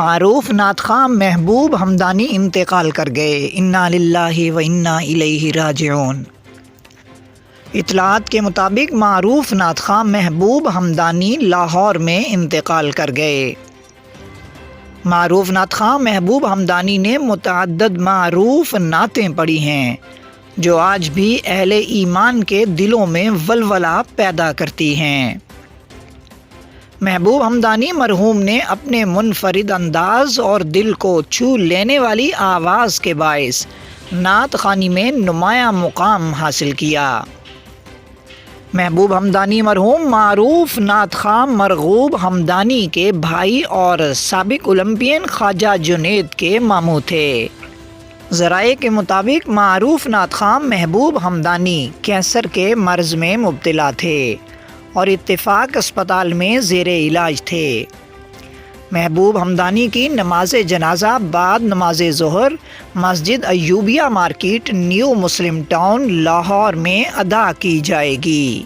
معروف نعت خواں محبوب ہمدانی انتقال کر گئے، انا للہ و انا الیہ راجعون۔ اطلاعات کے مطابق معروف نعت خواں محبوب ہمدانی لاہور میں انتقال کر گئے۔ معروف نعت خواں محبوب ہمدانی نے متعدد معروف نعتیں پڑھی ہیں جو آج بھی اہل ایمان کے دلوں میں ولولہ پیدا کرتی ہیں۔ محبوب ہمدانی مرحوم نے اپنے منفرد انداز اور دل کو چھو لینے والی آواز کے باعث نعت خوانی میں نمایاں مقام حاصل کیا۔ محبوب ہمدانی مرحوم معروف نعت خواں مرغوب ہمدانی کے بھائی اور سابق اولمپئن خواجہ جنید کے ماموں تھے۔ ذرائع کے مطابق معروف نعت خواں محبوب ہمدانی کینسر کے مرض میں مبتلا تھے اور اتفاق اسپتال میں زیر علاج تھے۔ محبوب ہمدانی کی نماز جنازہ بعد نماز ظہر مسجد ایوبیہ مارکیٹ نیو مسلم ٹاؤن لاہور میں ادا کی جائے گی۔